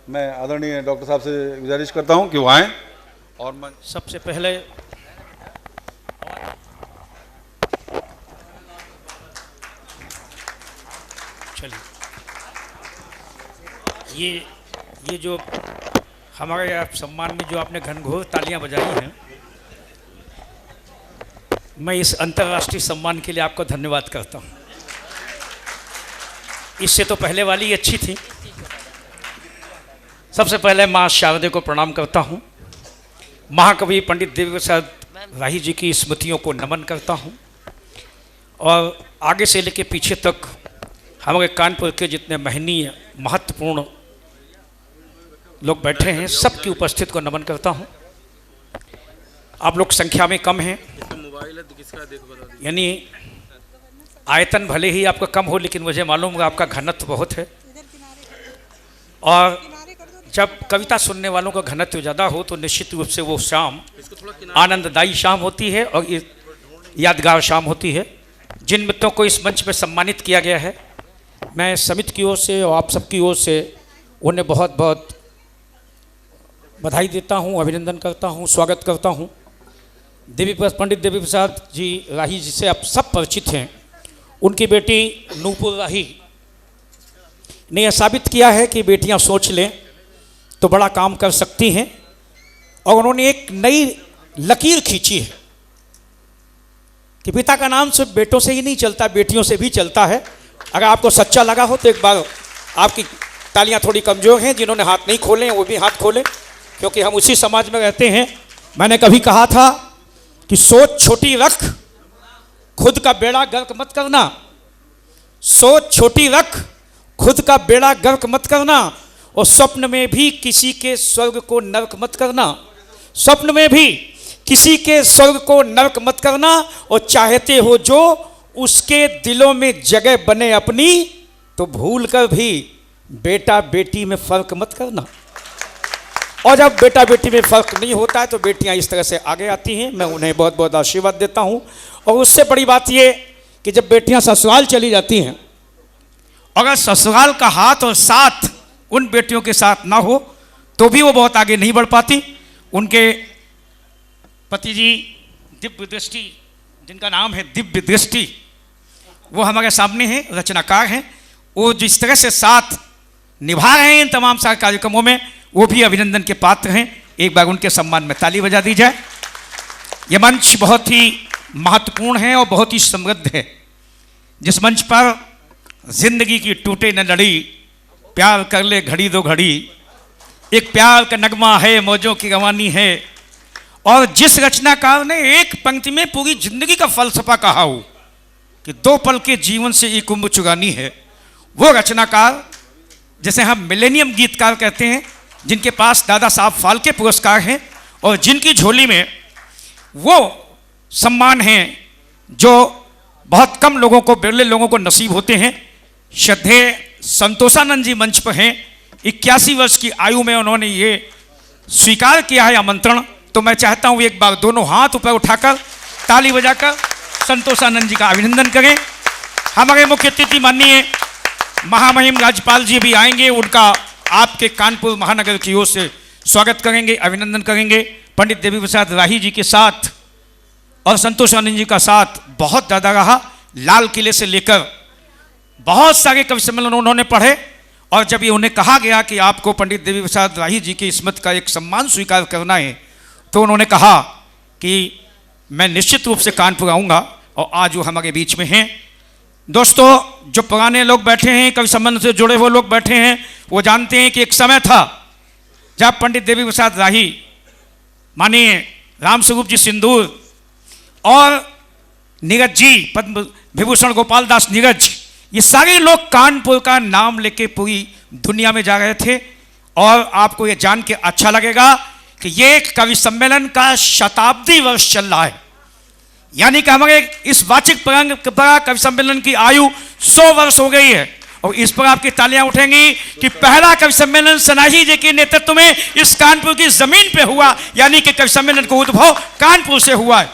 मैं आदरणीय डॉक्टर साहब से गुजारिश करता हूं कि वो आएँ और सबसे पहले चलिए ये जो हमारे आप सम्मान में जो आपने घनघोर तालियां बजाई हैं, मैं इस अंतर्राष्ट्रीय सम्मान के लिए आपको धन्यवाद करता हूं। इससे तो पहले वाली अच्छी थी। सबसे पहले माँ शारदे को प्रणाम करता हूं, महाकवि पंडित देवी प्रसाद राही जी की स्मृतियों को नमन करता हूं और आगे से लेकर पीछे तक हमारे कानपुर के जितने महनीय महत्वपूर्ण लोग बैठे हैं, सबकी उपस्थिति को नमन करता हूं। आप लोग संख्या में कम हैं, यानी आयतन भले ही आपका कम हो, लेकिन मुझे मालूम है आपका घनत्व बहुत है। और जब कविता सुनने वालों का घनत्व ज़्यादा हो तो निश्चित रूप से वो शाम आनंददायी शाम होती है और यादगार शाम होती है। जिन मित्रों को इस मंच पर सम्मानित किया गया है, मैं समिति की ओर से और आप सबकी ओर से उन्हें बहुत बहुत बधाई देता हूं, अभिनंदन करता हूं, स्वागत करता हूं। पंडित देवी प्रसाद जी राही जी से आप सब परिचित हैं। उनकी बेटी नूपुर राही ने यह साबित किया है कि बेटियां सोच लें तो बड़ा काम कर सकती हैं, और उन्होंने एक नई लकीर खींची है कि पिता का नाम सिर्फ बेटों से ही नहीं चलता, बेटियों से भी चलता है। अगर आपको सच्चा लगा हो तो एक बार आपकी तालियां थोड़ी कमज़ोर हैं, जिन्होंने हाथ नहीं खोले वो भी हाथ खोलें, क्योंकि हम उसी समाज में रहते हैं। मैंने कभी कहा था कि सोच छोटी रख, खुद का बेड़ा गर्क मत करना। सोच छोटी रख, खुद का बेड़ा गर्क मत करना, और स्वप्न में भी किसी के स्वर्ग को नरक मत करना। स्वप्न में भी किसी के स्वर्ग को नरक मत करना, और चाहते हो जो उसके दिलों में जगह बने अपनी, तो भूल कर भी बेटा बेटी में फर्क मत करना। और जब बेटा बेटी में फर्क नहीं होता है तो बेटियां इस तरह से आगे आती हैं। मैं उन्हें बहुत बहुत आशीर्वाद देता हूं। और उससे बड़ी बात ये कि जब बेटियां ससुराल चली जाती हैं, अगर ससुराल का हाथ और साथ उन बेटियों के साथ ना हो तो भी वो बहुत आगे नहीं बढ़ पाती। उनके पति जी दिव्य दृष्टि, जिनका नाम है दिव्य दृष्टि, वो हमारे सामने हैं, रचनाकार हैं। वो जिस तरह से साथ निभा रहे हैं इन तमाम सारे कार्यक्रमों में, वो भी अभिनंदन के पात्र हैं। एक बार उनके सम्मान में ताली बजा दी जाए। यह मंच बहुत ही महत्वपूर्ण है और बहुत ही समृद्ध है। जिस मंच पर जिंदगी की टूटे न लड़ी, प्यार कर ले घड़ी दो घड़ी, एक प्यार का नगमा है, मौजों की रवानी है, और जिस रचनाकार ने एक पंक्ति में पूरी जिंदगी का फलसफा कहा हो कि 2 पल के जीवन से एक उम्र चुरानी है, वो रचनाकार जैसे हम मिलेनियम गीतकार कहते हैं, जिनके पास दादा साहब फाल्के पुरस्कार हैं और जिनकी झोली में वो सम्मान हैं जो बहुत कम लोगों को, बिरले लोगों को नसीब होते हैं। श्रद्धेय संतोषानंद जी मंच पर हैं। 81 वर्ष की आयु में उन्होंने ये स्वीकार किया है आमंत्रण। तो मैं चाहता हूँ एक बार दोनों हाथ ऊपर उठाकर ताली बजाकर संतोषानंद जी का अभिनंदन करें। हमारे मुख्य अतिथि माननीय महामहिम राज्यपाल जी भी आएंगे, उनका आपके कानपुर महानगर की ओर से स्वागत करेंगे, अभिनंदन करेंगे। पंडित देवी प्रसाद राही जी के साथ और संतोषानंद जी का साथ बहुत ज़्यादा रहा। लाल किले से लेकर बहुत सारे कवि सम्मेलन उन्होंने पढ़े, और जब ये उन्हें कहा गया कि आपको पंडित देवी प्रसाद राही जी की स्मृति का एक सम्मान स्वीकार करना है, तो उन्होंने कहा कि मैं निश्चित रूप से कानपुर आऊँगा, और आज वो हमारे बीच में हैं। दोस्तों, जो पुराने लोग बैठे हैं, कवि सम्मेलन से जुड़े हुए लोग बैठे हैं, वो जानते हैं कि एक समय था जब पंडित देवी प्रसाद राही, माननीय रामस्वरूप जी सिंदूर और नीरज जी, पद्म विभूषण गोपाल दास नीरज, ये सारे लोग कानपुर का नाम लेके पूरी दुनिया में जा रहे थे। और आपको ये जान के अच्छा लगेगा कि ये कवि सम्मेलन का शताब्दी वर्ष चल रहा है, यानी कि हमारे इस वाचिक परंपरा कवि सम्मेलन की आयु 100 वर्ष हो गई है। और इस पर आपकी तालियां उठेंगी कि पहला कवि सम्मेलन सनाही जी के नेतृत्व में इस कानपुर की जमीन पे हुआ, यानी कि कवि सम्मेलन का उद्भव कानपुर से हुआ है।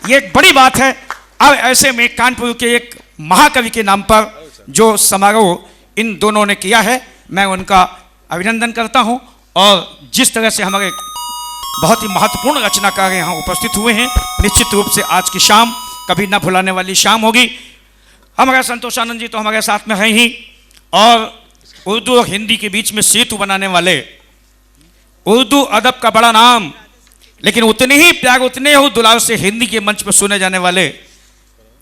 ये एक बड़ी बात है। अब ऐसे में कानपुर के एक महाकवि के नाम पर जो समारोह इन दोनों ने किया है, मैं उनका अभिनंदन करता हूं। और जिस तरह से हमारे बहुत ही महत्वपूर्ण रचनाकार यहाँ उपस्थित हुए हैं, निश्चित रूप से आज की शाम कभी ना भुलाने वाली शाम होगी। हमारा संतोष आनंद जी तो हमारे साथ में हैं ही, और उर्दू और हिंदी के बीच में सेतु बनाने वाले, उर्दू अदब का बड़ा नाम, लेकिन उतने ही प्यार उतने ही दुलार से हिंदी के मंच पर सुने जाने वाले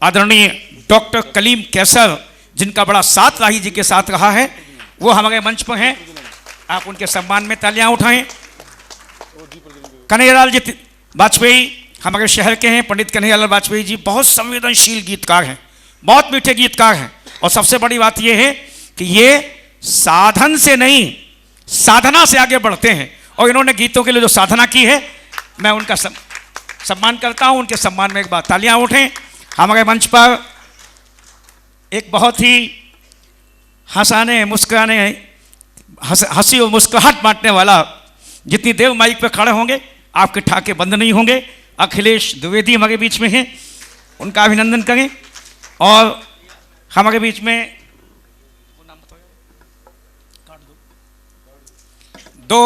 आदरणीय डॉक्टर कलीम कैसर, जिनका बड़ा साथ राही जी के साथ रहा है, वो हमारे मंच पर हैं। आप उनके सम्मान में तालियां उठाएं। कन्हैयालाल जी वाजपेयी हमारे शहर के हैं। पंडित कन्हैयालाल वाजपेयी जी बहुत संवेदनशील गीतकार हैं, बहुत मीठे गीतकार हैं, और सबसे बड़ी बात यह है कि ये साधन से नहीं साधना से आगे बढ़ते हैं, और इन्होंने गीतों के लिए जो साधना की है, मैं उनका सम्मान करता हूं। उनके सम्मान में एक बार तालियां उठें। हमारे मंच पर एक बहुत ही हंसाने मुस्कुराने हंसी और मुस्कुराहट बांटने वाला, जितनी देर माइक पर खड़े होंगे आपके ठाके बंद नहीं होंगे, अखिलेश द्विवेदी हमारे बीच में हैं, उनका अभिनंदन करें। और हमारे बीच में दो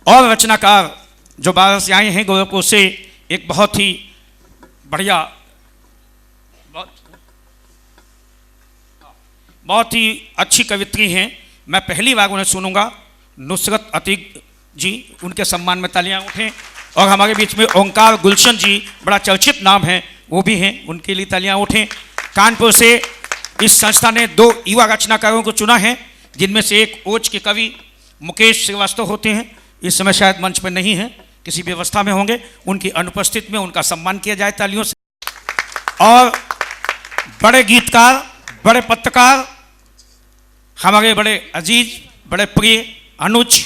और रचनाकार जो बाहर से आए हैं गोरखपुर से, एक बहुत ही बढ़िया, बहुत ही अच्छी कवित्री हैं, मैं पहली बार उन्हें सुनूंगा, नुसरत अतीक जी, उनके सम्मान में तालियां उठें। और हमारे बीच में ओंकार गुलशन जी, बड़ा चर्चित नाम है, वो भी हैं, उनके लिए तालियां उठें। कानपुर से इस संस्था ने 2 युवा रचनाकारों को चुना है, जिनमें से एक ओज के कवि मुकेश श्रीवास्तव होते हैं, इस समय शायद मंच पर नहीं है, किसी व्यवस्था में होंगे, उनकी अनुपस्थिति में उनका सम्मान किया जाए तालियों से। और बड़े गीतकार, बड़े पत्रकार, हमारे बड़े अजीज, बड़े प्रिय अनुज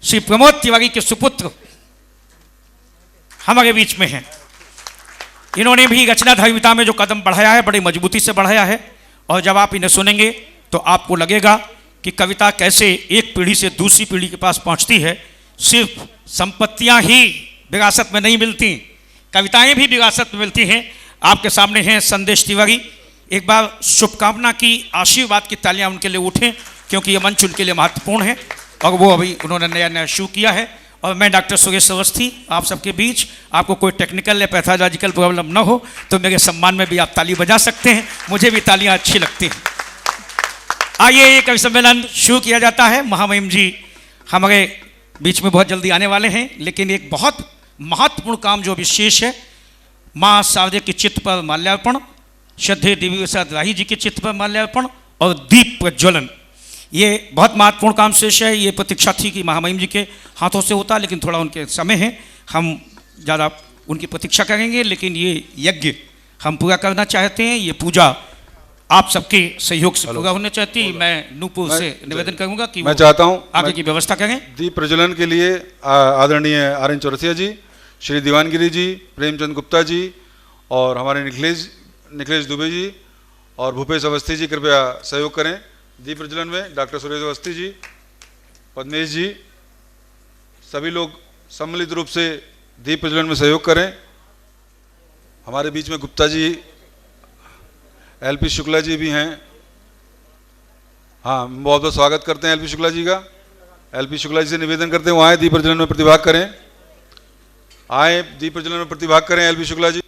श्री प्रमोद तिवारी के सुपुत्र हमारे बीच में हैं। इन्होंने भी रचना धार्मिकता में जो कदम बढ़ाया है, बड़ी मजबूती से बढ़ाया है, और जब आप इन्हें सुनेंगे तो आपको लगेगा कि कविता कैसे एक पीढ़ी से दूसरी पीढ़ी के पास पहुंचती है। सिर्फ संपत्तियां ही विरासत में नहीं मिलती, कविताएं भी विरासत में मिलती हैं। आपके सामने हैं संदेश तिवारी, एक बार शुभकामना की, आशीर्वाद की तालियां उनके लिए उठें, क्योंकि ये मंच उनके लिए महत्वपूर्ण है, और वो अभी उन्होंने नया नया शुरू किया है। और मैं डॉक्टर सुरेश अवस्थी आप सबके बीच, आपको कोई टेक्निकल या पैथोलॉजिकल प्रॉब्लम ना हो तो मेरे सम्मान में भी आप ताली बजा सकते हैं, मुझे भी तालियां अच्छी लगती हैं। आइए, ये कवि सम्मेलन शुरू किया जाता है। महामहिम जी हमारे बीच में बहुत जल्दी आने वाले हैं, लेकिन एक बहुत महत्वपूर्ण काम जो विशेष है, माँ शारदे के चित्र पर माल्यार्पण, श्रद्धेय देवी प्रसाद राही जी के चित्र पर माल्यार्पण और दीप प्रज्वलन, ये बहुत महत्वपूर्ण काम शेष है। ये प्रतीक्षा थी कि महामहिम जी के हाथों से होता, लेकिन थोड़ा उनके समय है, हम ज़्यादा उनकी प्रतीक्षा करेंगे, लेकिन ये यज्ञ हम पूरा करना चाहते हैं। ये पूजा आप सबके सहयोग से पूरा होना चाहती है। मैं नूपुर से निवेदन करूंगा कि मैं चाहता हूं आगे की व्यवस्था करें। दीप प्रज्वलन के लिए आदरणीय RN चौरसिया जी, श्री दीवानगिरी जी, प्रेमचंद गुप्ता जी और हमारे निखिलेश दुबे जी और भूपेश अवस्थी जी कृपया सहयोग करें दीप प्रज्वलन में। डॉक्टर सुरेश अवस्थी जी, पद्मेश जी, सभी लोग सम्मिलित रूप से दीप प्रज्वलन में सहयोग करें। हमारे बीच में गुप्ता जी, LP शुक्ला जी भी हैं। हाँ, बहुत बहुत स्वागत करते हैं LP शुक्ला जी का। LP शुक्ला जी से निवेदन करते हैं वो आए दीप प्रज्वलन में प्रतिभाग करें, आए दीप प्रज्वलन में प्रतिभाग करें। LP शुक्ला जी।